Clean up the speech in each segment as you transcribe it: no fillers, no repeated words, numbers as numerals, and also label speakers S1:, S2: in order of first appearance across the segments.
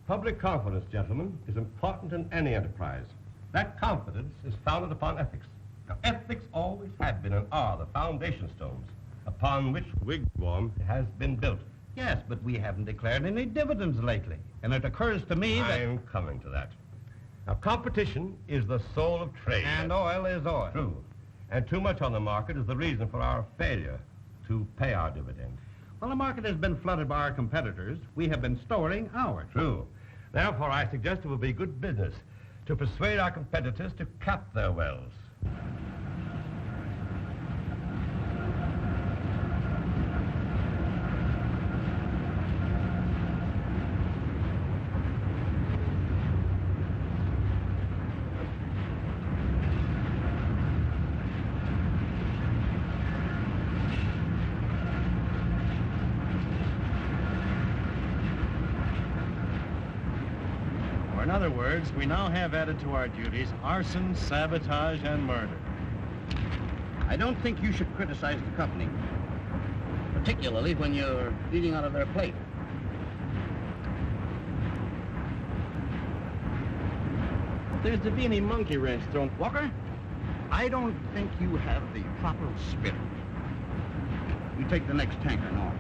S1: Public confidence, gentlemen, is important in any enterprise. That confidence is founded upon ethics. Now, ethics always have been and are the foundation stones upon which Wigwam has been built.
S2: Yes, but we haven't declared any dividends lately. And it occurs to me that...
S1: I'm coming to that. Now, competition is the soul of trade.
S2: And oil is oil.
S1: True. And too much on the market is the reason for our failure to pay our dividend.
S2: Well, the market has been flooded by our competitors. We have been storing ours.
S1: True. Therefore, I suggest it will be good business to persuade our competitors to cap their wells.
S3: In other words, we now have added to our duties arson, sabotage, and murder.
S4: I don't think you should criticize the company, particularly when you're eating out of their plate.
S3: There's to be any monkey wrench thrown.
S4: Walker, I don't think you have the proper spirit. You take the next tanker north.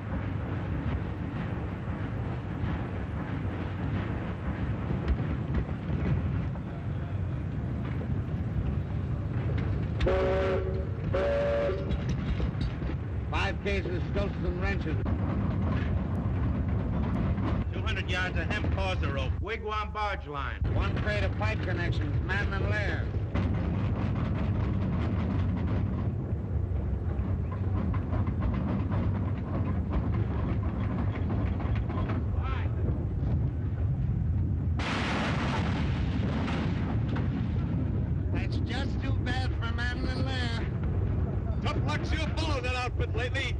S4: Cases, stilts, and wrenches.
S3: 200 yards of hemp hawser rope. Wigwam barge line.
S4: 1 crate of pipe connections, man and lair. That's just too bad for man and lair.
S3: Tough luck's your follow that outfit lately.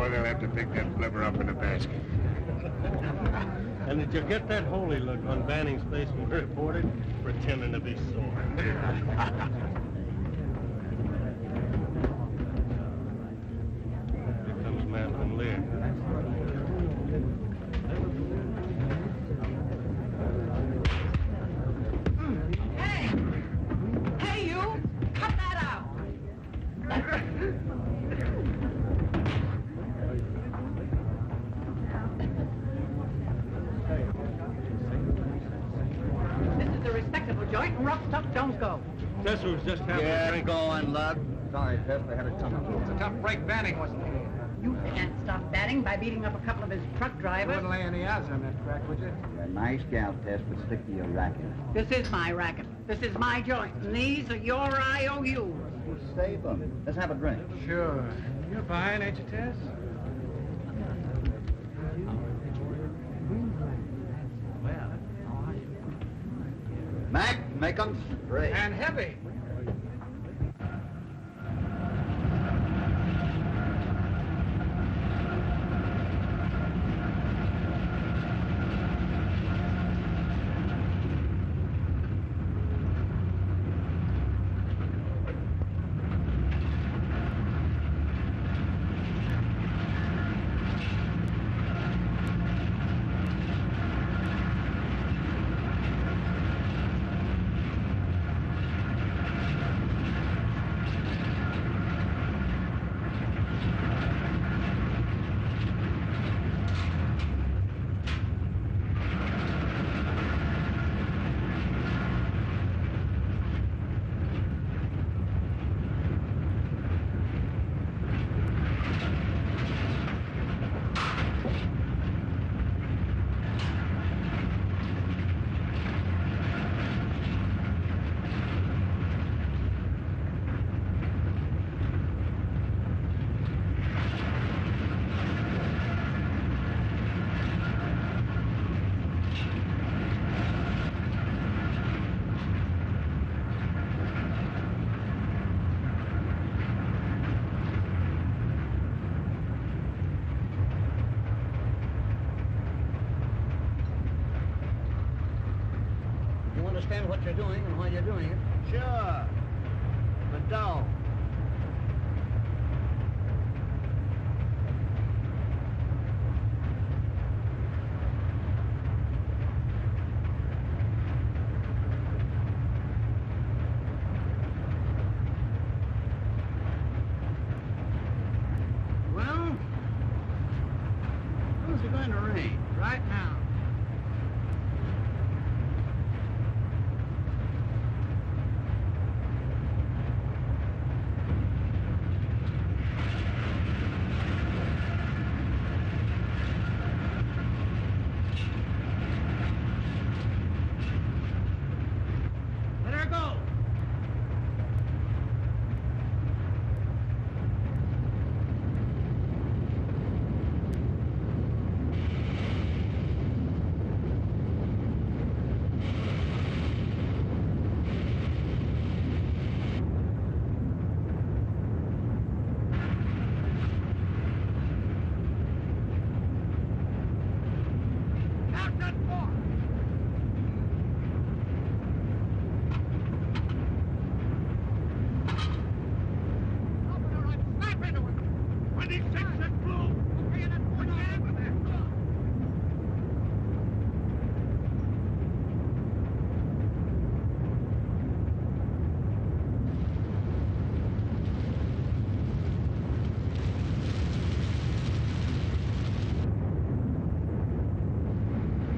S5: They'll have to pick that flipper up in a basket.
S3: And did you get that holy look on Banning's face when he reported? Pretending to be sore. Here comes Madeline Lear.
S6: Hey, you! Cut that out! Joint and rough stuff don't go.
S3: Tess was just having a drink.
S4: Going, lad. Sorry, Tess, they had a tumble.
S7: It's a tough break Banning wasn't here.
S6: You can't stop Banning by beating up a couple of his truck
S7: You
S6: drivers.
S7: wouldn't lay any odds on that crack, would you?
S4: You're a nice gal, Tess, but stick to your racket.
S6: This is my racket. This is my joint. And these are your IOUs.
S4: You save them. Let's have a drink.
S7: Sure. You're buying, ain't you, Tess?
S4: Mac, make them straight.
S7: And heavy.
S2: understand what you're doing and why you're doing it.
S4: Sure. But don't. Well, when's it going to rain?
S6: Right now. Let her go. Out that far. Open her up. Snap into it. 26 and blue. Okay, and then put your hand in there.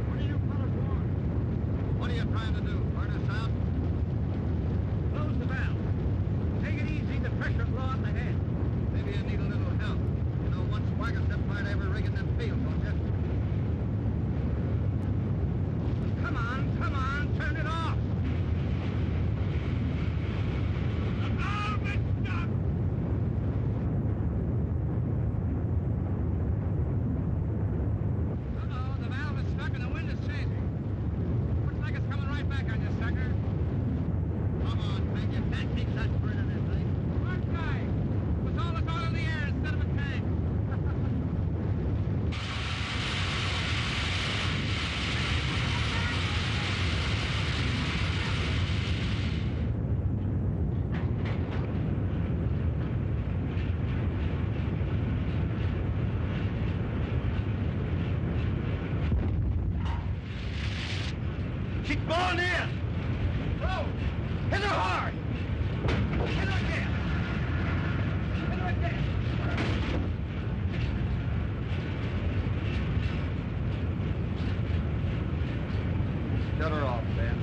S6: What are you fellas want?
S4: What are you trying to do? Burn us out?
S6: Close the valve. Take it easy. The pressure's low on the head.
S4: Maybe you need a little help. You know, one swagger step part of every rig in them fields, don't you?
S6: Come on. Turn it off. The valve is stuck. Uh-oh, the valve is stuck and the wind is changing. Looks like it's coming right back on you, sucker.
S4: Come on, man. You can't keep such burning this thing.
S6: Smart guy. It was all that's all in the air instead of a tank.
S4: Keep going in!
S6: Roll. Hit her hard. Hit her again. Hit her again.
S4: Shut her off, Ben.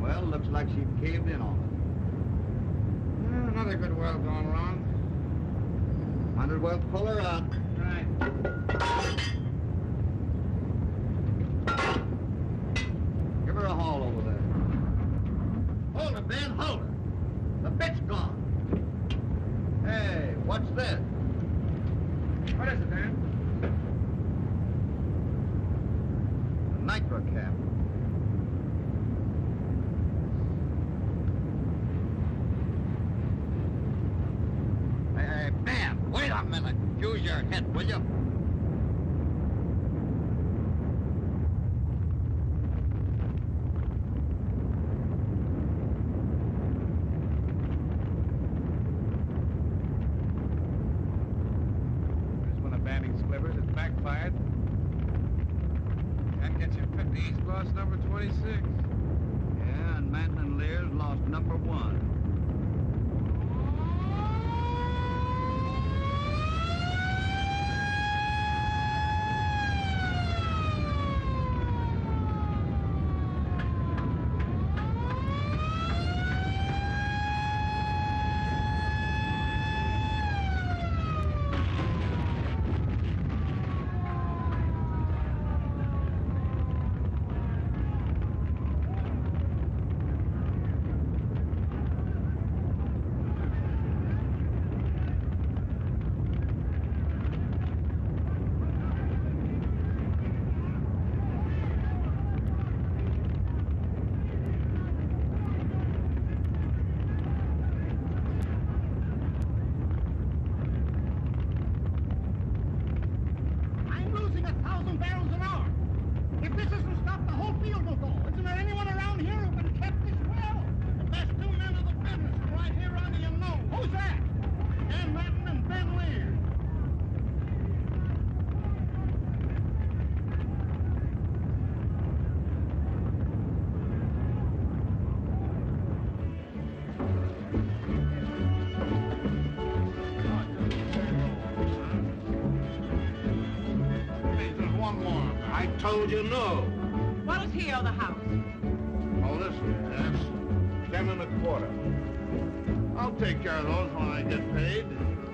S4: Well, looks like she caved in on us.
S7: Another good well gone wrong.
S4: Might as well pull her out.
S6: Right.
S4: Give her a haul over there. Hold her, Ben, hold her. The bit's gone. Hey, what's this?
S7: What is it, Dan?
S4: A nitro cap. Hey, Ben, wait a minute. Use your head, will you?
S7: Here's one of Banning's clippers. It backfired. That gets you 50. He's lost number 26.
S4: Yeah, and Manton Lear's lost number 1.
S5: told you no.
S8: What does he owe the house?
S5: Oh, listen, Tess. 10 1/4. I'll take care of those when I get paid.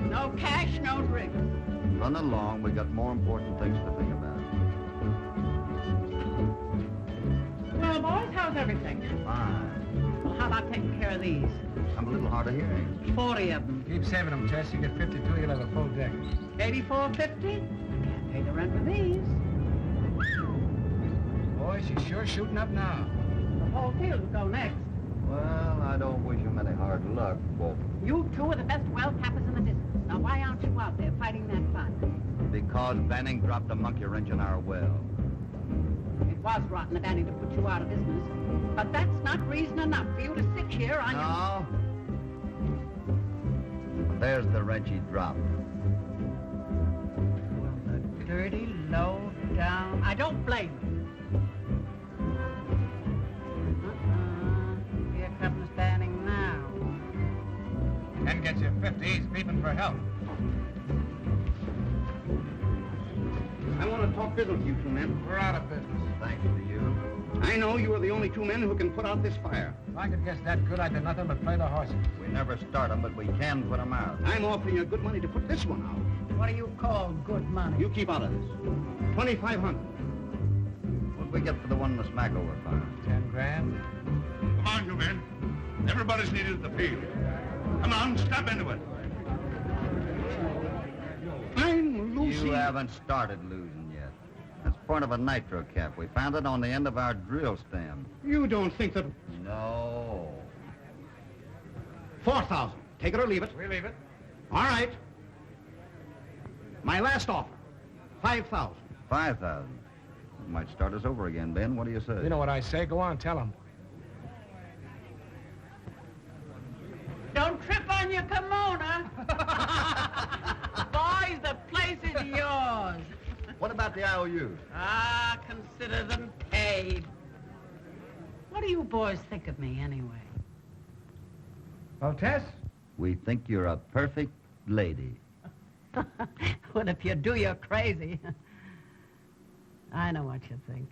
S8: No cash, no drinks.
S4: Run along. We got more important things to think about.
S8: Well, boys, how's everything?
S4: Fine.
S8: Well, how about taking care of these?
S4: I'm a little hard of hearing.
S8: 40 of them.
S7: Keep saving them, Tess. You get 52, you'll have a full deck.
S8: 84.50? Can't pay the rent for these.
S7: Boy, she's sure shooting up now.
S8: The whole field will go next.
S4: Well, I don't wish him any hard luck, but
S8: You two are the best well tappers in the business. Now, why aren't you out there fighting that fight?
S4: because Banning dropped a monkey wrench in our well.
S8: It was rotten of Annie to put you out of business. But that's not reason enough for you to sit here on your...
S4: No. There's the wrench he dropped.
S8: Well, the dirty, low down... I don't blame you. Here comes Banning now.
S7: Ken gets you 50. He's beeping for help.
S9: I want to talk business with you two men.
S7: We're out of business.
S4: Thanks to you.
S9: I know you are the only two men who can put out this fire.
S7: If I could guess that good, I'd do nothing but play the horses.
S4: We never start them, but we can put them out.
S9: I'm offering you good money to put this one out.
S8: What do you call good money?
S9: You keep out of this. 2,500.
S4: What'd we get for the one in the Smackover farm?
S7: 10 grand.
S5: Come on, you men. Everybody's needed at the field. Come on, step into it.
S9: I'm losing.
S4: You haven't started losing yet. That's part of a nitro cap. We found it on the end of our drill stem.
S9: You don't think that...
S4: No.
S9: 4,000. Take it or leave it.
S7: We leave it.
S9: All right. My last offer. 5,000.
S4: 5,000. Might start us over again, Ben. What do you say?
S7: You know what I say. Go on, tell him.
S8: Don't trip on your kimono. Boys, the place is yours.
S4: What about the IOUs?
S8: Consider them paid. What do you boys think of me, anyway?
S7: Well, Tess?
S4: We think you're a perfect lady.
S8: Well, if you do, you're crazy. I know what you think.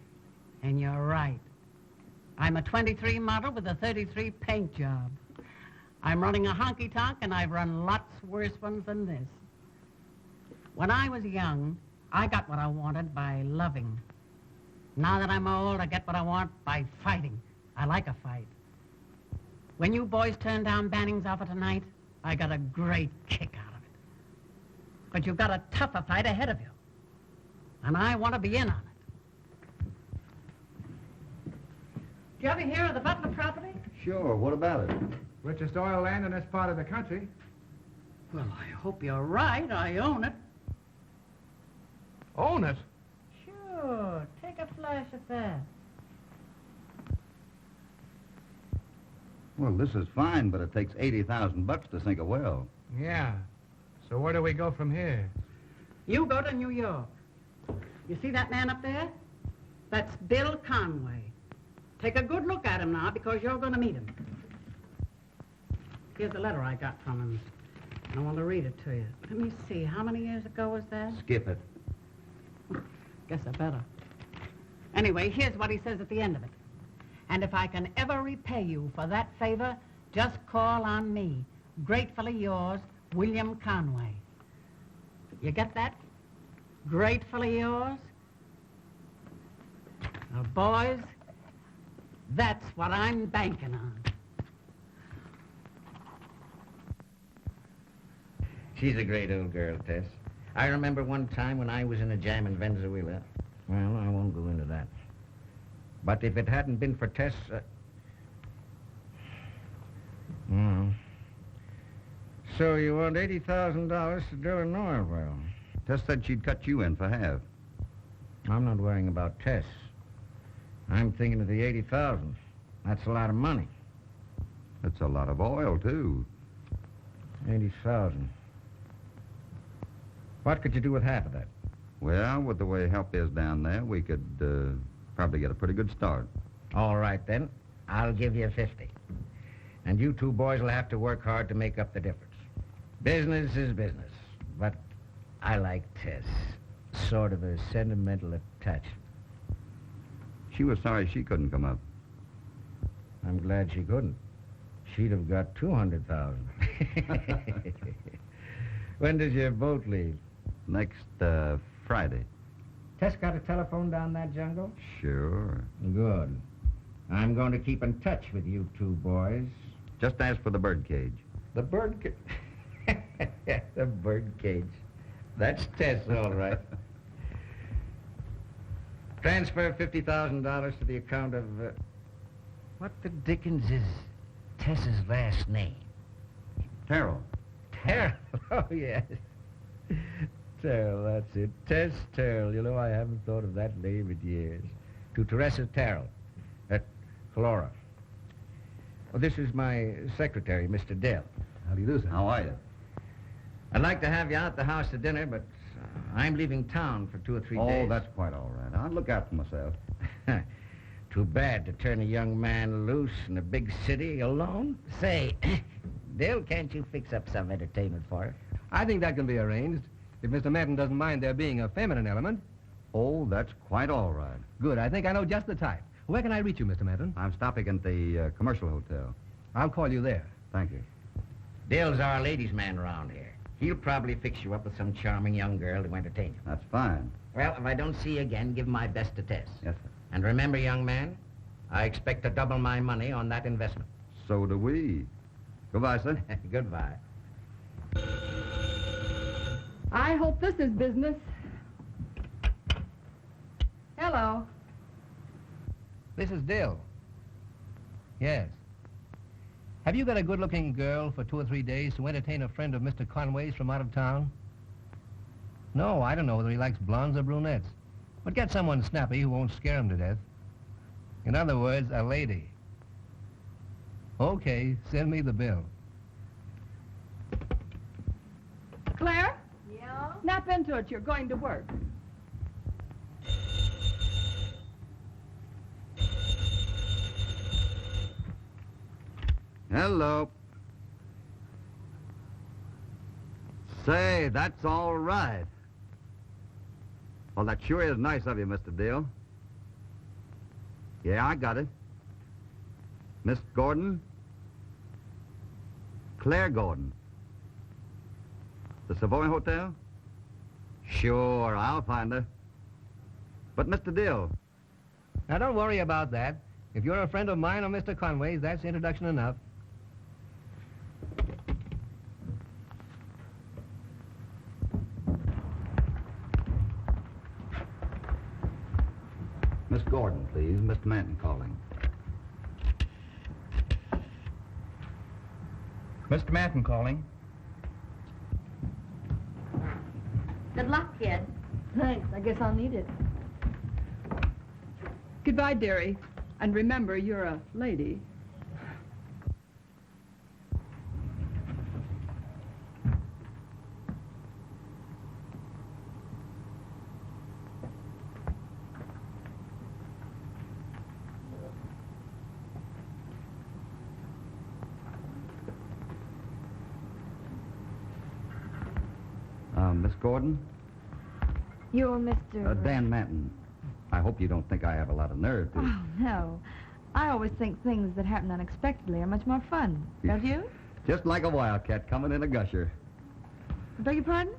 S8: And you're right. I'm a 23 model with a 33 paint job. I'm running a honky-tonk, and I've run lots worse ones than this. When I was young, I got what I wanted by loving. Now that I'm old, I get what I want by fighting. I like a fight. When you boys turned down Banning's offer tonight, I got a great kick out of it. But you've got a tougher fight ahead of you. And I want to be in on it. Did you ever hear of the Butler property?
S4: Sure. What about it?
S7: Richest oil land in this part of the country.
S8: Well, I hope you're right. I own it.
S7: Own it?
S8: Sure. Take a flash at that.
S4: Well, this is fine, but it takes $80,000 to sink a well.
S7: Yeah. So where do we go from here?
S8: You go to New York. You see that man up there? That's Bill Conway. Take a good look at him now, because you're going to meet him. Here's a letter I got from him. I want to read it to you. Let me see. How many years ago was that?
S4: Skip it.
S8: Guess I better. Anyway, here's what he says at the end of it. And if I can ever repay you for that favor, just call on me. Gratefully yours, William Conway. You get that? Gratefully yours? Now, boys, that's what I'm banking on.
S2: She's a great old girl, Tess. I remember one time when I was in a jam in Venezuela. Well, I won't go into that. But if it hadn't been for Tess... So you want $80,000 to drill an oil well?
S4: Tess said she'd cut you in for half.
S2: I'm not worrying about Tess. I'm thinking of the $80,000. That's a lot of money.
S4: That's a lot of oil, too.
S2: 80,000. What could you do with half of that?
S4: Well, with the way help is down there, we could probably get a pretty good start.
S2: All right, then. I'll give you 50. And you two boys will have to work hard to make up the difference. Business is business. But I like Tess. Sort of a sentimental attachment.
S10: She was sorry she couldn't come up.
S2: I'm glad she couldn't. She'd have got 200,000. When does your boat leave?
S10: Next Friday.
S2: Tess got a telephone down that jungle?
S10: Sure.
S2: Good. I'm going to keep in touch with you two boys.
S10: Just ask for the birdcage.
S2: The bird cage. The bird cage. That's Tess, all right. Transfer $50,000 to the account of... what the dickens is Tess's last name?
S10: Terrell.
S2: Terrell. Oh, yes. Terrell, that's it. Tess Terrell. You know, I haven't thought of that name in years. To Teresa Terrell at Flora. Well, this is my secretary, Mr. Dell.
S10: How do you do, sir? How are you?
S2: I'd like to have you out the house to dinner, but I'm leaving town for 2 or 3 days.
S10: Oh, that's quite all right. I'll look out for myself.
S2: Too bad to turn a young man loose in a big city alone. Say, Dale, can't you fix up some entertainment for us?
S11: I think that can be arranged, if Mr. Manton doesn't mind there being a feminine element.
S10: Oh, that's quite all right.
S11: Good. I think I know just the type. Where can I reach you, Mr. Manton?
S10: I'm stopping at the commercial hotel.
S11: I'll call you there.
S10: Thank you.
S2: Dale's our ladies' man around here. He'll probably fix you up with some charming young girl to entertain you.
S10: That's fine.
S2: Well, if I don't see you again, give my best to Tess.
S10: Yes, sir.
S2: And remember, young man, I expect to double my money on that investment.
S10: So do we. Goodbye, sir.
S2: Goodbye.
S12: I hope this is business. Hello.
S11: This is Dill. Yes. Have you got a good-looking girl for 2 or 3 days to entertain a friend of Mr. Conway's from out of town? No, I don't know whether he likes blondes or brunettes. But get someone snappy who won't scare him to death. In other words, a lady. Okay, send me the bill.
S12: Claire?
S13: Yeah?
S12: Snap into it. You're going to work.
S10: Hello. Say, that's all right. Well, that sure is nice of you, Mr. Dill. Yeah, I got it. Miss Gordon? Claire Gordon. The Savoy Hotel? Sure, I'll find her. But, Mr. Dill...
S11: Now, don't worry about that. If you're a friend of mine or Mr. Conway's, that's introduction enough.
S10: Miss Gordon, please. Mr. Manton calling.
S7: Mr. Manton calling.
S13: Good luck, kid.
S12: Thanks. I guess I'll need it. Goodbye, dearie. And remember, you're a lady.
S10: Miss Gordon?
S13: You're Mr...
S10: Dan Manton. I hope you don't think I have a lot of nerve, do you?
S13: Oh, no. I always think things that happen unexpectedly are much more fun. Don't you?
S10: Just like a wildcat coming in a gusher.
S13: Beg your pardon?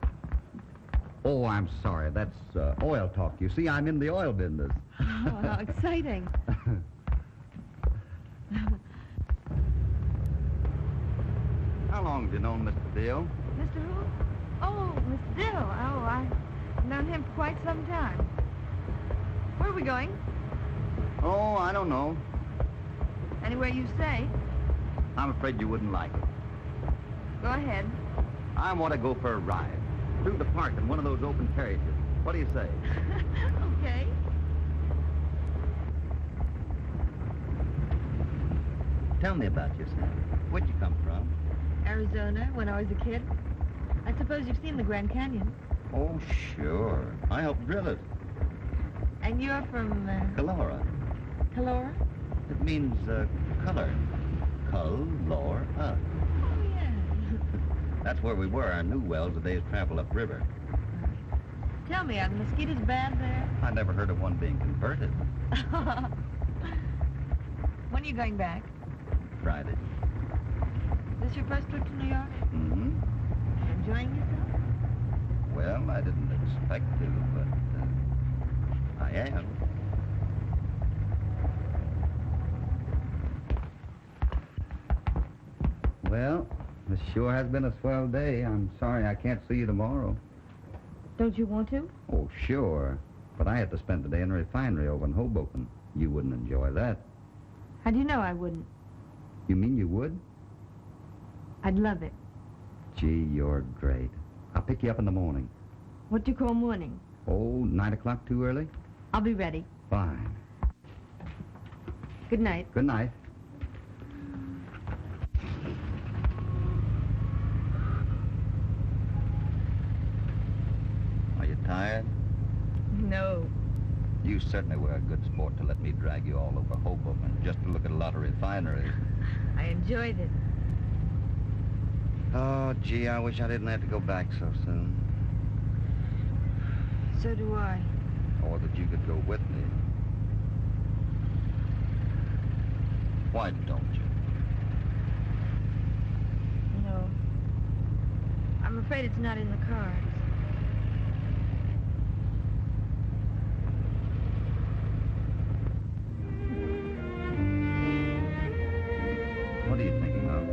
S10: Oh, I'm sorry. That's oil talk. You see, I'm in the oil business.
S13: Oh, how exciting.
S10: How long have you known Mr. Dill?
S13: Mr. who? Oh, Mr. Dill. Oh, I've known him for quite some time. Where are we going?
S10: Oh, I don't know.
S13: Anywhere you say.
S10: I'm afraid you wouldn't like it.
S13: Go ahead.
S10: I want to go for a ride. Through the park in one of those open carriages. What do you say?
S13: Okay.
S10: Tell me about yourself. Where'd you come from?
S13: Arizona, when I was a kid. I suppose you've seen the Grand Canyon.
S10: Oh, sure. I helped drill it.
S13: And you're from...
S10: Calora.
S13: Calora?
S10: It means, color. Calora.
S13: Oh, yeah.
S10: That's where we were. Our new well's a day's travel upriver.
S13: Tell me, are the mosquitoes bad there?
S10: I never heard of one being converted.
S13: When are you going back?
S10: Friday.
S13: Is this your first trip to New York?
S10: Mm-hmm.
S13: Enjoying yourself?
S10: Well, I didn't expect to, but I am. Well, this sure has been a swell day. I'm sorry I can't see you tomorrow.
S13: Don't you want to?
S10: Oh, sure. But I had to spend the day in a refinery over in Hoboken. You wouldn't enjoy that.
S13: How do you know I wouldn't?
S10: You mean you would?
S13: I'd love it.
S10: Gee, you're great. I'll pick you up in the morning.
S13: What do you call morning?
S10: Oh, 9 o'clock too early?
S13: I'll be ready.
S10: Fine.
S13: Good night.
S10: Good night. Are you tired?
S13: No.
S10: You certainly were a good sport to let me drag you all over Hoboken just to look at a lot of refineries.
S13: I enjoyed it.
S10: Oh, gee, I wish I didn't have to go back so soon.
S13: So do I.
S10: Or that you could go with me. Why don't you?
S13: No. I'm afraid it's not in the cards.
S10: What are you thinking of?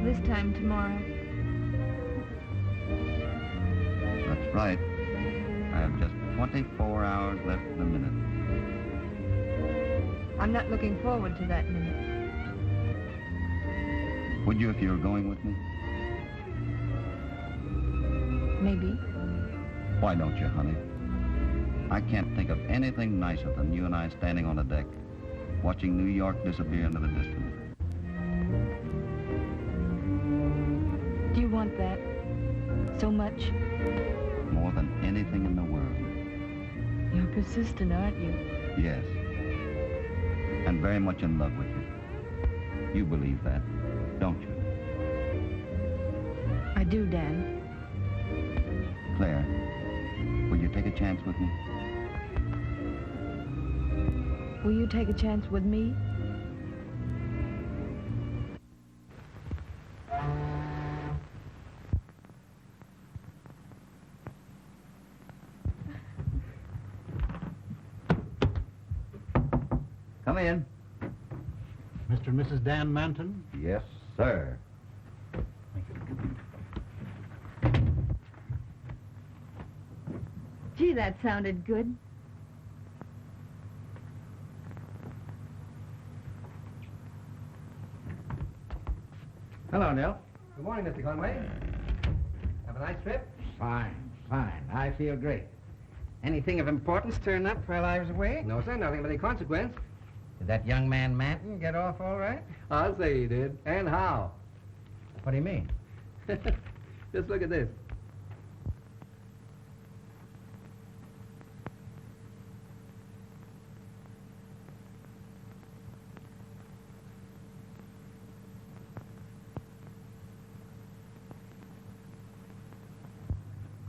S13: This time tomorrow.
S10: That's right. I have just 24 hours left in a minute.
S13: I'm not looking forward to that minute.
S10: Would you if you were going with me?
S13: Maybe.
S10: Why don't you, honey? I can't think of anything nicer than you and I standing on the deck, watching New York disappear into the distance.
S13: Do you want that? So much?
S10: More than anything in the world.
S13: You're persistent, aren't you?
S10: Yes. And very much in love with you. You believe that, don't you?
S13: I do, Dan.
S10: Claire, will you take a chance with me?
S13: Will you take a chance with me?
S10: Come in.
S14: Mr. and Mrs. Dan Manton?
S10: Yes, sir.
S13: Gee, that sounded good.
S11: Hello, Nell. Good morning, Mr. Conway. Have a nice trip?
S2: Fine, fine. I feel great. Anything of importance turn up while I was away?
S11: No, sir, nothing of any consequence.
S2: Did that young man Manton get off all right?
S11: I'll say he did. And how?
S2: What do you mean?
S11: Just look at this.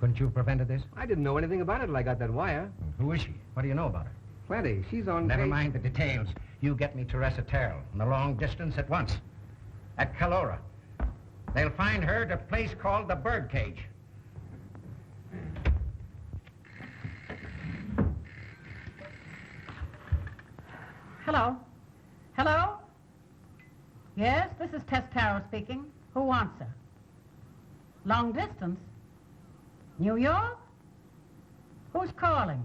S2: Couldn't you have prevented this?
S11: I didn't know anything about it till I got that wire.
S2: Who is she? What do you know about her?
S11: Plenty. She's on
S2: Never
S11: case-
S2: mind the details. You get me Teresa Terrell in the long distance at once. At Calora. They'll find her at a place called the Birdcage.
S8: Hello? Hello? Yes, this is Tess Tarrow speaking. Who wants her? Long distance? New York? Who's calling?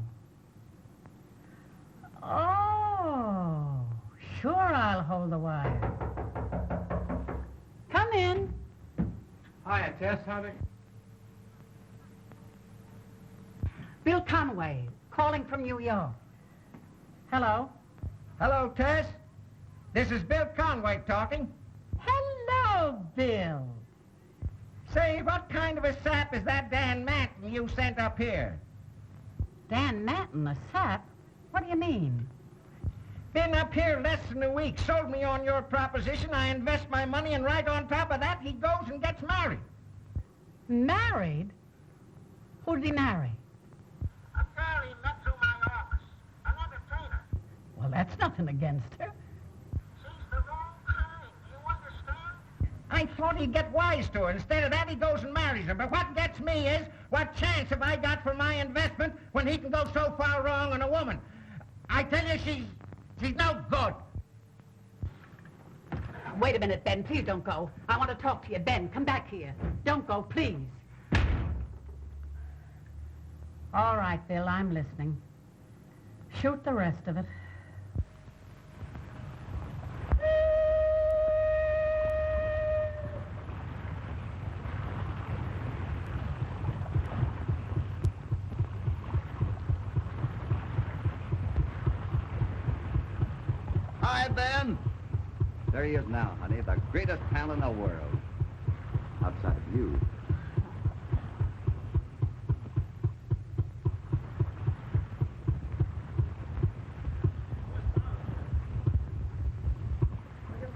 S8: Oh, sure I'll hold the wire. Come in.
S11: Hiya, Tess. Howdy.
S8: Bill Conway, calling from New York. Hello?
S2: Hello, Tess. This is Bill Conway talking.
S8: Hello, Bill.
S2: Say, what kind of a sap is that Dan Manton you sent up here?
S8: Dan Manton, a sap? What do you mean?
S2: Been up here less than a week, sold me on your proposition, I invest my money, and right on top of that, he goes and gets married.
S8: Married? Who did he marry?
S6: A girl he met through my office. An entertainer.
S8: Well, that's nothing against her.
S6: She's the wrong kind. Do you understand?
S9: I thought he'd get wise to her. Instead of that, he goes and marries her. But what gets me is, what chance have I got for my investment when he can go so far wrong on a woman? I tell you, she's no good.
S8: Wait a minute, Ben. Please don't go. I want to talk to you. Ben, come back here. Don't go, please. All right, Bill, I'm listening. Shoot the rest of it.
S10: Hi, Ben. There he is now, honey, the greatest pal in the world. Outside of you.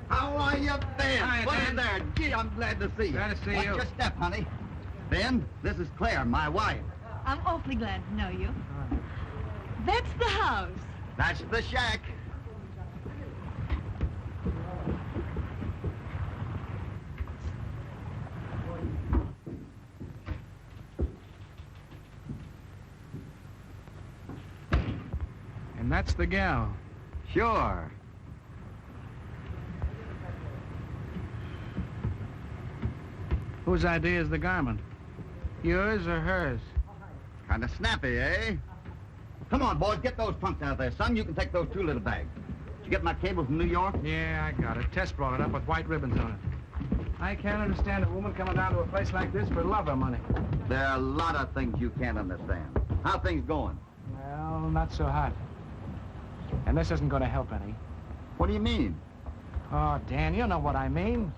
S10: How are you, Ben?
S7: Hi,
S10: What's
S7: Ben.
S10: there? Gee, I'm glad to see you.
S7: Glad to see
S10: Watch
S7: you.
S10: your step, honey. Ben, this is Claire, my wife.
S13: I'm awfully glad to know you. That's the house.
S10: That's the shack.
S7: And that's the gal.
S10: Sure.
S7: Whose idea is the garment? Yours or hers?
S10: Kind of snappy, eh? Come on, boys, get those trunks out there, son. You can take those 2 little bags. Did you get my cable from New York?
S7: Yeah, I got it. Tess brought it up with white ribbons on it. I can't understand a woman coming down to a place like this for love or money.
S10: There are a lot of things you can't understand. How things going?
S7: Well, not so hot. And this isn't going to help any.
S10: What do you mean?
S7: Oh, Dan, you know what I mean.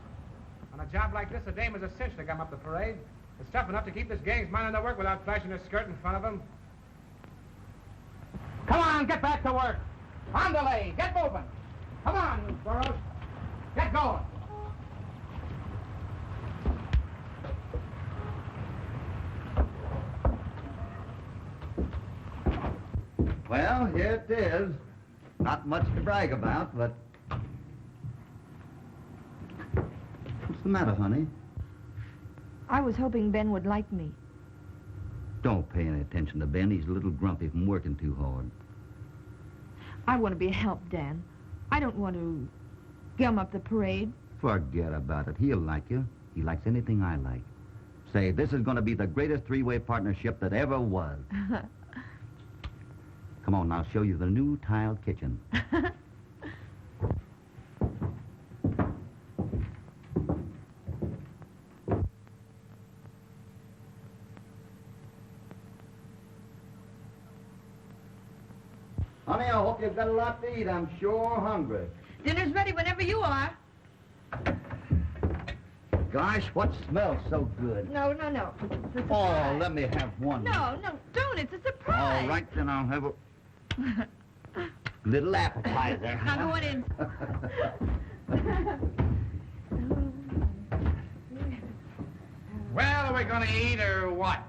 S7: On a job like this, a dame is a cinch to come up the parade. It's tough enough to keep this gang's minding their work without flashing her skirt in front of them. Come on, get back to work. On delay, get moving. Come on, you girls. Get going.
S10: Well, here it is. Not much to brag about, but... What's the matter, honey?
S13: I was hoping Ben would like me.
S10: Don't pay any attention to Ben. He's a little grumpy from working too hard.
S13: I want to be a help, Dan. I don't want to gum up the parade.
S10: Forget about it. He'll like you. He likes anything I like. Say, this is going to be the greatest 3-way partnership that ever was. Come on, I'll show you the new tiled kitchen. Honey, I hope you've got a lot to eat. I'm sure hungry.
S13: Dinner's ready whenever you are.
S10: Gosh, what smells so good?
S13: No, no, no. It's a
S10: Oh,
S13: surprise.
S10: let me have one.
S13: No, no, don't. It's a surprise.
S10: All right, then I'll have a little appetizer.
S13: Now go on in.
S7: Well, are we going to eat or what?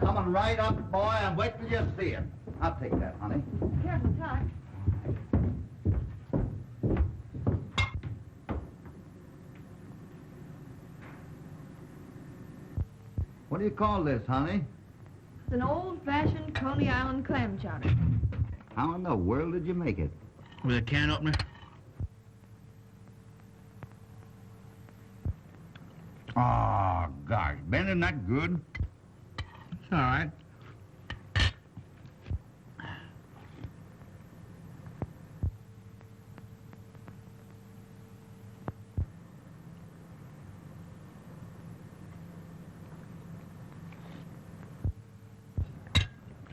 S10: Coming right up, boy, and wait till you see it. I'll take that, honey.
S13: Careful, Tuck.
S10: What do you call this, honey?
S13: It's an old-fashioned Coney Island clam chowder.
S10: How in the world did you make it?
S7: With a can opener?
S10: Oh, gosh, Ben, isn't that good?
S7: It's all right.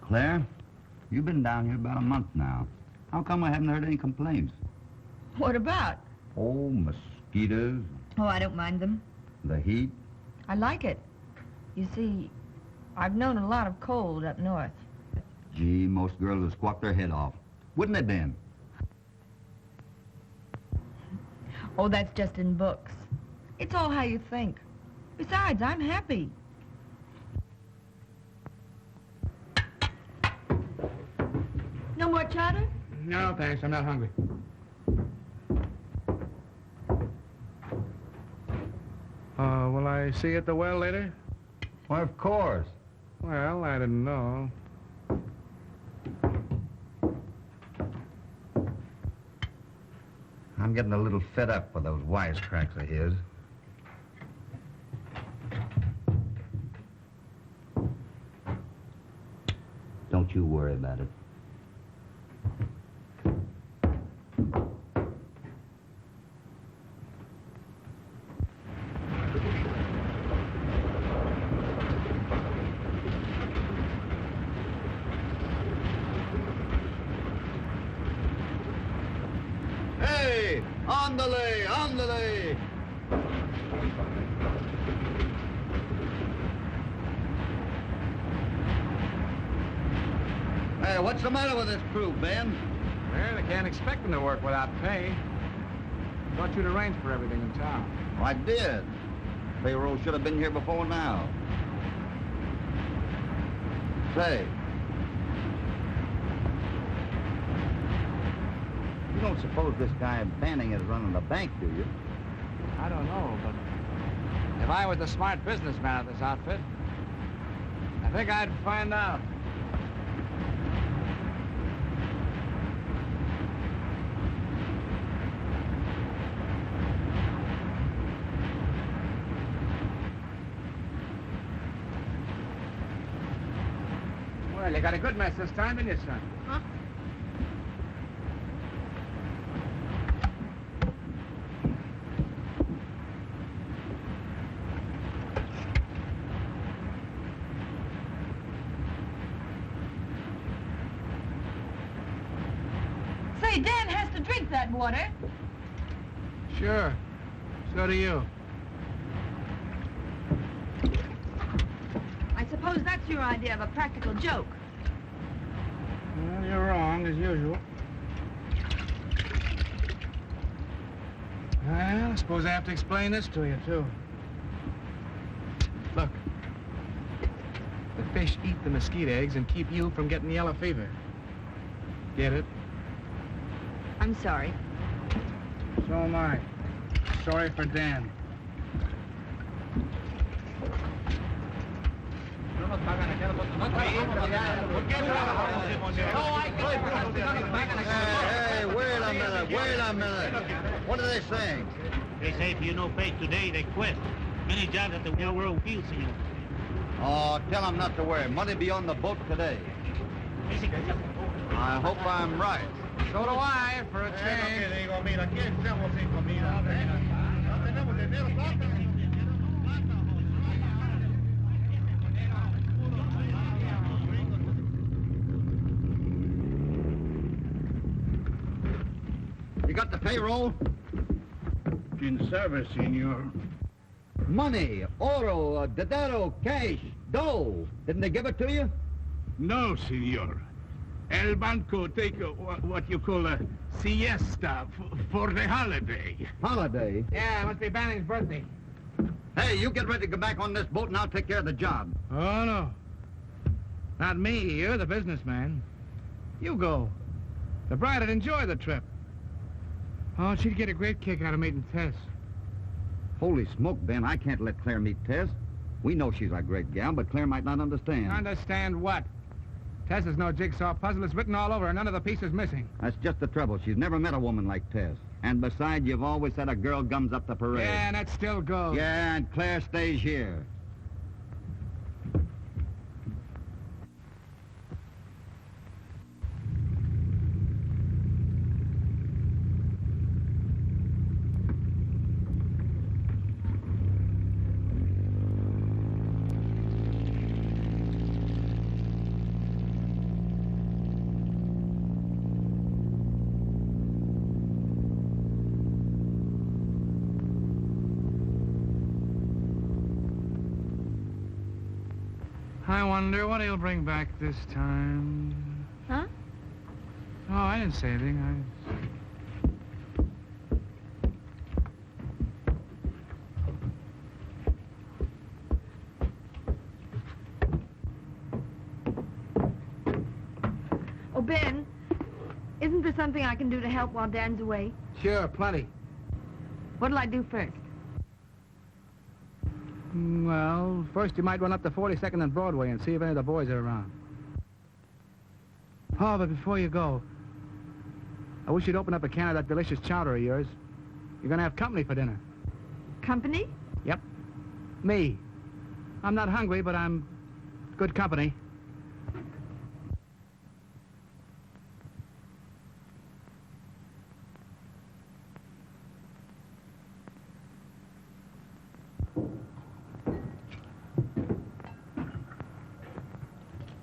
S10: Claire, you've been down here about a month now. How come I haven't heard any complaints?
S13: What about?
S10: Oh, mosquitoes,
S13: Oh, I don't mind them.
S10: the heat.
S13: I like it. You see, I've known a lot of cold up north.
S10: Gee, most girls would squawk their head off. Wouldn't they, Ben?
S13: Oh, that's just in books. It's all how you think. Besides, I'm happy. more chowder?
S7: No, thanks. I'm not hungry. Will I see you at the well later?
S2: Why, of course.
S7: Well, I didn't know.
S2: I'm getting a little fed up with those wisecracks of his.
S10: Don't you worry about it.
S4: Hey, ándale, ándale. Hey, what's the matter with this crew, Ben?
S7: Well, they can't expect them to work without pay. Thought you'd arrange for everything in town.
S4: I did. Payroll should have been here before now. Say, you don't suppose this guy Banning is running the bank, do you?
S7: I don't know, but if I was the smart businessman of this outfit, I think I'd find out. Well, you got a good mess this time, didn't you, son? Huh?
S13: Say, Dan has to drink that water.
S7: Sure. So do you.
S13: I suppose that's your idea of a practical joke.
S7: Well, you're wrong, as usual. Well, I suppose I have to explain this to you, too. Look. The fish eat the mesquite eggs and keep you from getting yellow fever. Get it?
S13: I'm sorry.
S7: So am I. Sorry for Dan.
S4: Hey, wait a minute. What are they saying?
S15: They say if you no pay today, they quit. Many jobs at the railroad field, senor.
S4: Oh, tell them not to worry. Money be on the boat today. I hope I'm right.
S7: So do I, for a change.
S4: You got the payroll?
S5: In service, senor.
S4: Money, oro, dinero, cash, dough. Didn't they give it to you?
S5: No, senor. El Banco take what you call a siesta for the holiday.
S4: Holiday?
S7: Yeah, it must be Banning's birthday.
S4: Hey, you get ready to go back on this boat and I'll take care of the job.
S7: Oh, no. Not me. You're the businessman. You go. The bride would enjoy the trip. Oh, she'd get a great kick out of meeting Tess.
S4: Holy smoke, Ben, I can't let Claire meet Tess. We know she's a great gal, but Claire might not understand.
S7: Understand what? Tess is no jigsaw puzzle. It's written all over her. None of the pieces missing.
S4: That's just the trouble. She's never met a woman like Tess. And besides, you've always said a girl gums up the parade.
S7: Yeah, and that still goes.
S4: Yeah, and Claire stays here.
S7: I wonder what he'll bring back this time.
S13: Huh?
S7: Oh, I didn't say anything.
S13: Oh, Ben, Isn't there something I can do to help while Dan's away?
S7: Sure, plenty.
S13: What'll I do first?
S7: Well, first you might run up to 42nd and Broadway and see if any of the boys are around. Oh, but before you go, I wish you'd open up a can of that delicious chowder of yours. You're gonna have company for dinner.
S13: Company?
S7: Yep. Me. I'm not hungry, but I'm good company.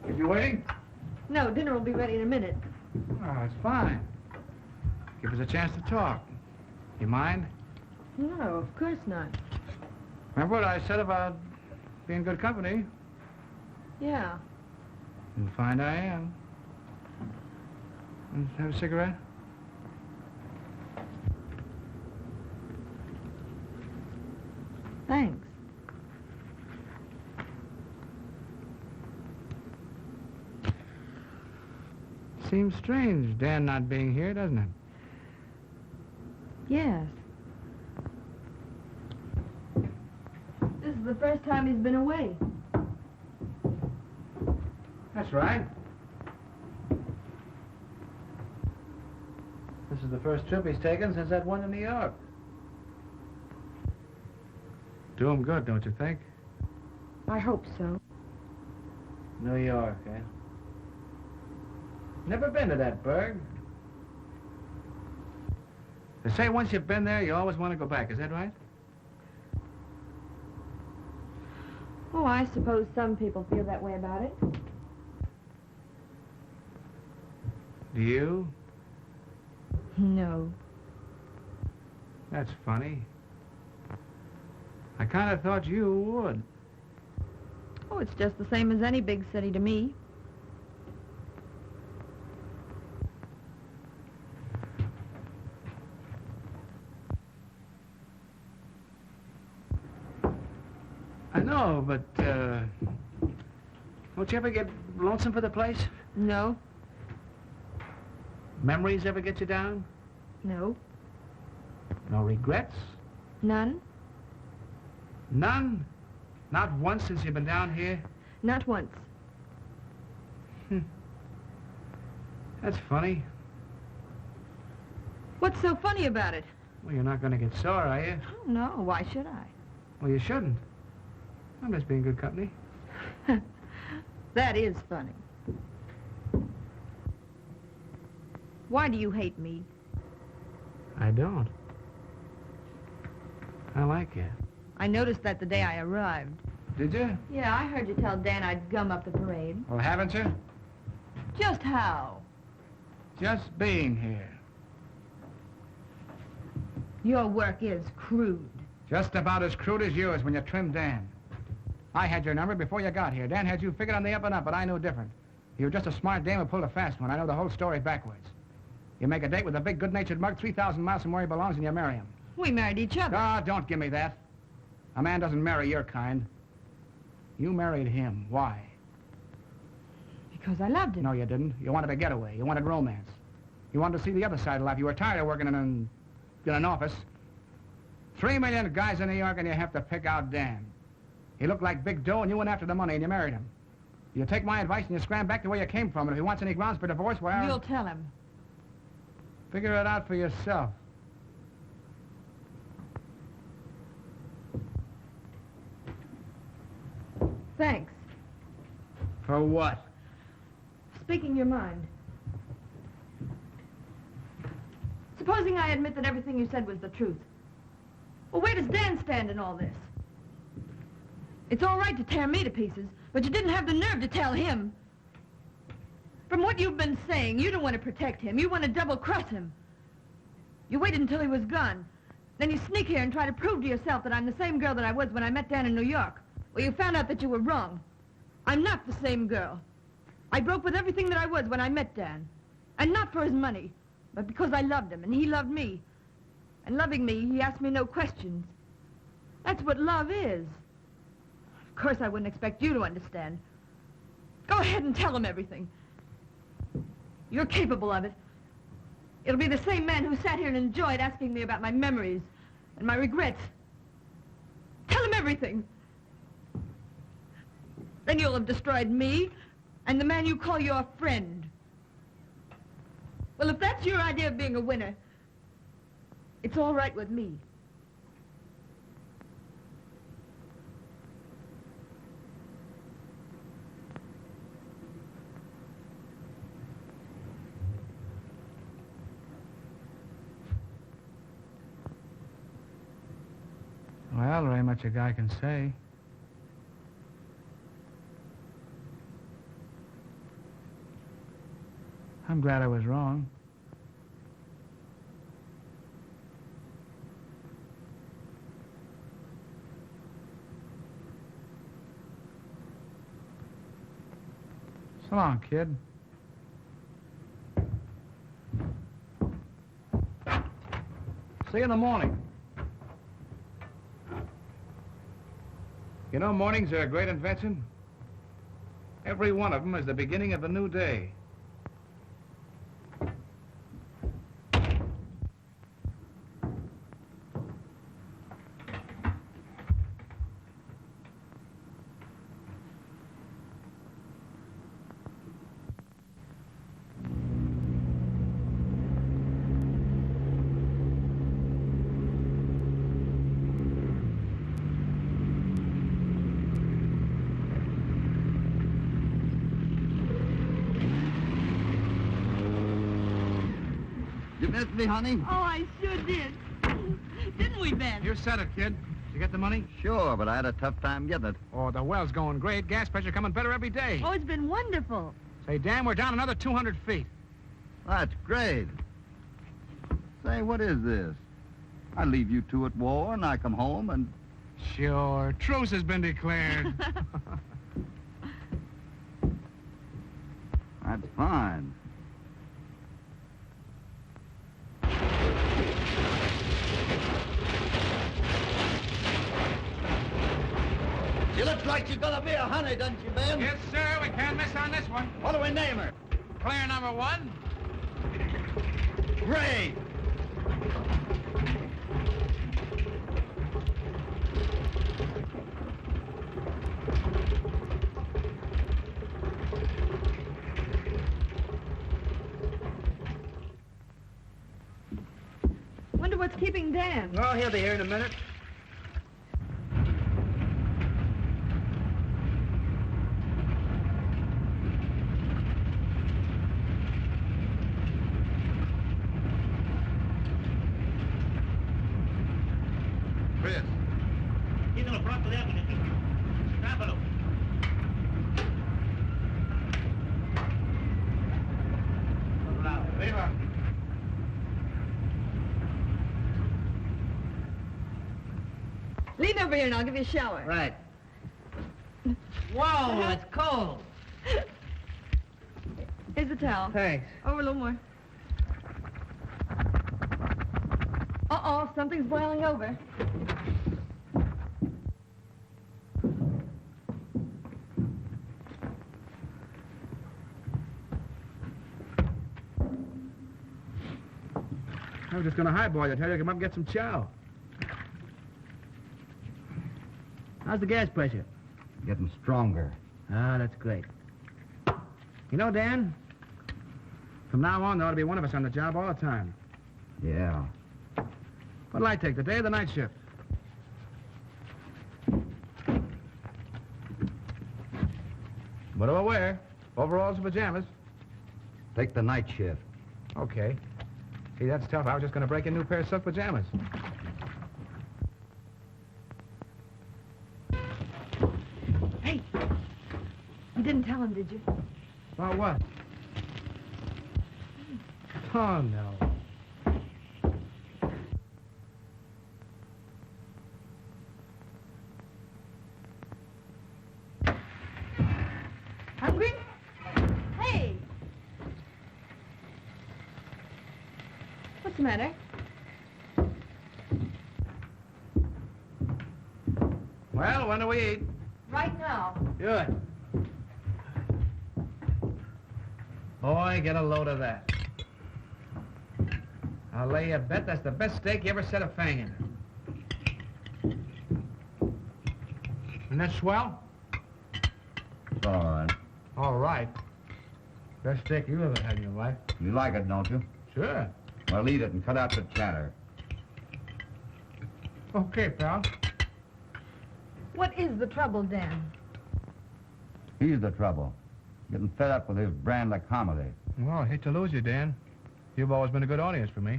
S7: If you're waiting?
S13: No, dinner will be ready in a minute.
S7: Oh, it's fine. Give us a chance to talk. You mind?
S13: No, of course not.
S7: Remember what I said about being good company?
S13: Yeah.
S7: And find I am. Want to have a cigarette?
S13: Thanks.
S7: Seems strange, Dan not being here, doesn't it?
S13: Yes. This is the first time he's been away.
S7: That's right. This is the first trip he's taken since that one to New York. Do him good, don't you think?
S13: I hope so.
S7: New York, eh? Never been to that burg. They say once you've been there, you always want to go back. Is that right?
S13: Oh, I suppose some people feel that way about it.
S7: Do you?
S13: No.
S7: That's funny. I kind of thought you would.
S13: Oh, it's just the same as any big city to me.
S7: I know, but, don't you ever get lonesome for the place?
S13: No.
S7: Memories ever get you down?
S13: No.
S7: No regrets?
S13: None?
S7: None? Not once since you've been down here?
S13: Not once.
S7: That's funny.
S13: What's so funny about it?
S7: Well, you're not going to get sore, are you?
S13: Oh, no. Why should I?
S7: Well, you shouldn't. I'm just being good company.
S13: That is funny. Why do you hate me?
S7: I don't. I like you.
S13: I noticed that the day I arrived.
S7: Did you?
S13: Yeah, I heard you tell Dan I'd gum up the parade.
S7: Well, haven't you?
S13: Just how?
S7: Just being here.
S13: Your work is crude.
S7: Just about as crude as yours when you trimmed Dan. I had your number before you got here. Dan had you figured on the up and up, but I knew different. You were just a smart dame who pulled a fast one. I know the whole story backwards. You make a date with a big, good-natured mug 3,000 miles from where he belongs, and you marry him.
S13: We married each other.
S7: Ah, don't give me that. A man doesn't marry your kind. You married him. Why?
S13: Because I loved him.
S7: No, you didn't. You wanted a getaway. You wanted romance. You wanted to see the other side of life. You were tired of working in an office. 3 million guys in New York, and you have to pick out Dan. He looked like big dough, and you went after the money, and you married him. You take my advice, and you scram back to where you came from, and if he wants any grounds for divorce, well...
S13: You'll tell him.
S7: Figure it out for yourself.
S13: Thanks.
S7: For what?
S13: Speaking your mind. Supposing I admit that everything you said was the truth. Well, where does Dan stand in all this? It's all right to tear me to pieces, but you didn't have the nerve to tell him. From what you've been saying, you don't want to protect him. You want to double-cross him. You waited until he was gone. Then you sneak here and try to prove to yourself that I'm the same girl that I was when I met Dan in New York. Well, you found out that you were wrong. I'm not the same girl. I broke with everything that I was when I met Dan. And not for his money, but because I loved him and he loved me. And loving me, he asked me no questions. That's what love is. Of course, I wouldn't expect you to understand. Go ahead and tell him everything. You're capable of it. It'll be the same man who sat here and enjoyed asking me about my memories and my regrets. Tell him everything. Then you'll have destroyed me and the man you call your friend. Well, if that's your idea of being a winner, it's all right with me.
S7: Well, there ain't much a guy can say. I'm glad I was wrong. So long, kid. See you in the morning. You know, mornings are a great invention. Every one of them is the beginning of a new day.
S10: You missed me, honey?
S13: Oh, I sure did. Didn't we, Ben?
S7: You said it, kid. Did you get the money?
S10: Sure, but I had a tough time getting it.
S7: Oh, the well's going great. Gas pressure coming better every day.
S13: Oh, it's been wonderful.
S7: Say, Dan, we're down another 200 feet.
S10: That's great. Say, what is this? I leave you two at war, and I come home, and...
S7: Sure. Truce has been declared.
S10: That's fine.
S4: She looks like she's gonna be a honey, doesn't she, Ben?
S7: Yes, sir. We can't miss on this one.
S4: What do we name her?
S7: Player number one.
S4: Great.
S13: Wonder what's keeping Dan.
S7: Oh, he'll be here in a minute.
S10: Chris.
S15: Quítalo pronto de agua, Trápalo. Otro lado. Arriba.
S13: Lean over here and I'll give you a shower.
S9: Right. Whoa, it's cold.
S13: Here's the towel.
S9: Thanks.
S13: Over a little more. Uh-oh, something's boiling over.
S7: I was just going to highball you. Tell you to come up and get some chow. How's the gas pressure?
S10: Getting stronger.
S7: Ah, that's great. You know, Dan, from now on, there ought to be one of us on the job all the time.
S10: Yeah.
S7: What'll I take, the day or the night shift? What do I wear? Overalls or pajamas?
S10: Take the night shift.
S7: Okay. See, that's tough. I was just going to break a new pair of silk pajamas.
S13: Hey, you didn't tell him, did you?
S7: About what? Oh, no.
S13: Hungry? Hey! What's the matter?
S7: Well, when do we eat?
S13: Right now.
S7: Good. Boy, get a load of that. I'll lay you a bet that's the best steak you ever set a fang in. Isn't that swell?
S10: It's all right.
S7: All right. Best steak you ever had in your life.
S10: You like it, don't you?
S7: Sure.
S10: Well, eat it and cut out the chatter.
S7: Okay, pal.
S13: What is the trouble, Dan?
S10: He's the trouble. Getting fed up with his brand of comedy.
S7: Well, I hate to lose you, Dan. You've always been a good audience for me.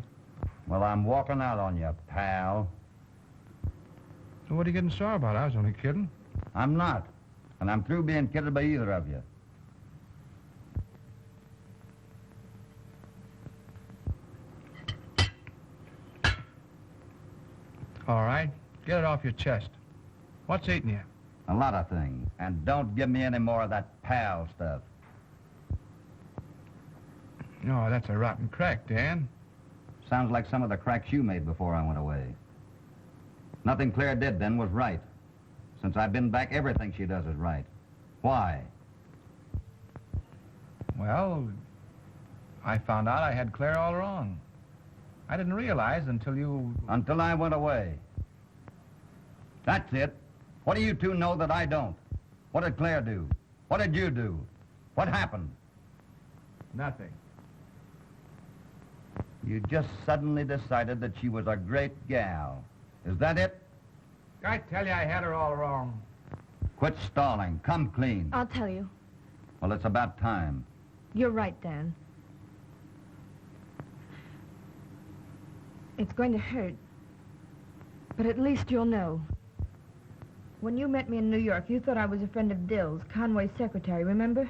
S10: Well, I'm walking out on you, pal.
S7: So what are you getting sore about? I was only kidding.
S10: I'm not. And I'm through being kidded by either of you.
S7: All right. Get it off your chest. What's eating you?
S10: A lot of things. And don't give me any more of that pal stuff.
S7: Oh, that's a rotten crack, Dan.
S10: Sounds like some of the cracks you made before I went away. Nothing Claire did then was right. Since I've been back, everything she does is right. Why?
S7: Well, I found out I had Claire all wrong. I didn't realize until you...
S10: Until I went away. That's it. What do you two know that I don't? What did Claire do? What did you do? What happened?
S7: Nothing.
S10: You just suddenly decided that she was a great gal. Is that it?
S7: I tell you, I had her all wrong.
S10: Quit stalling. Come clean.
S13: I'll tell you.
S10: Well, it's about time.
S13: You're right, Dan. It's going to hurt. But at least you'll know. When you met me in New York, you thought I was a friend of Dill's, Conway's secretary, remember?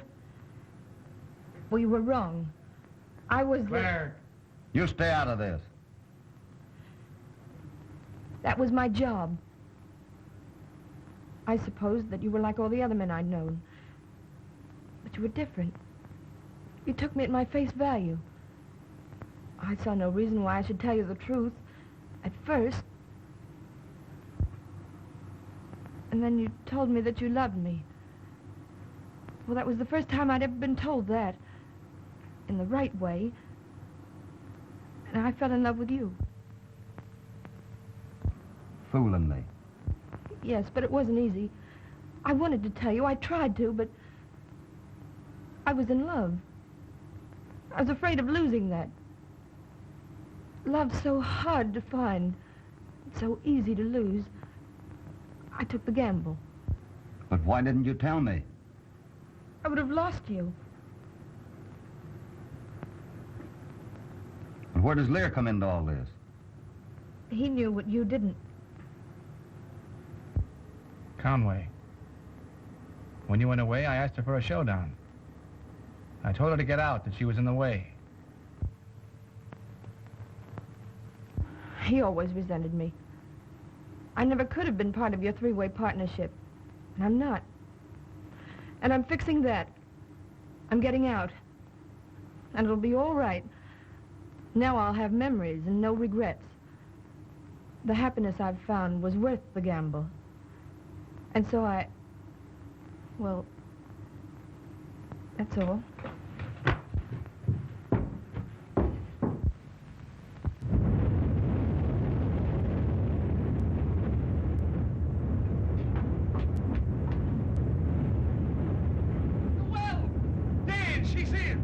S13: Well, you were wrong. I was
S7: Claire.
S10: You stay out of this.
S13: That was my job. I supposed that you were like all the other men I'd known. But you were different. You took me at my face value. I saw no reason why I should tell you the truth at first. And then you told me that you loved me. Well, that was the first time I'd ever been told that. In the right way. And I fell in love with you.
S10: Fooling me.
S13: Yes, but it wasn't easy. I wanted to tell you. I tried to, but I was in love. I was afraid of losing that. Love's so hard to find. It's so easy to lose. I took the gamble.
S10: But why didn't you tell me?
S13: I would have lost you.
S10: And where does Lear come into all this?
S13: He knew what you didn't.
S7: Conway. When you went away, I asked her for a showdown. I told her to get out, that she was in the way.
S13: He always resented me. I never could have been part of your three-way partnership. And I'm not. And I'm fixing that. I'm getting out. And it'll be all right. Now I'll have memories and no regrets. The happiness I've found was worth the gamble. And so well, that's all.
S7: Well, Dan, she's in.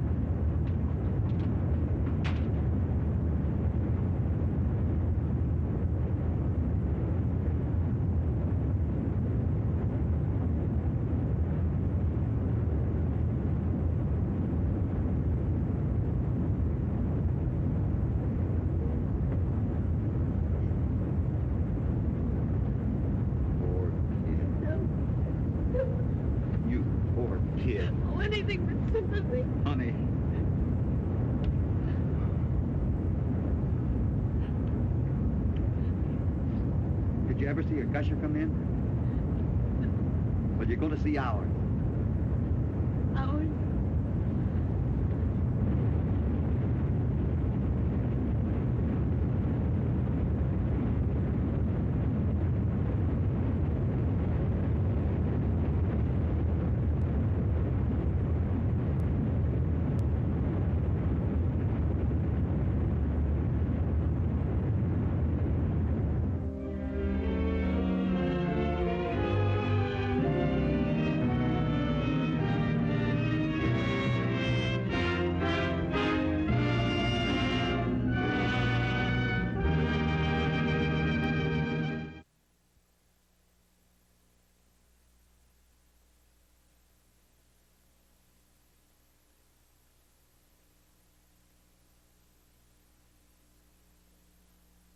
S10: You poor kid.
S13: Oh, anything but sympathy.
S10: Honey. Did you ever see a gusher come in? Well, you're going to see ours.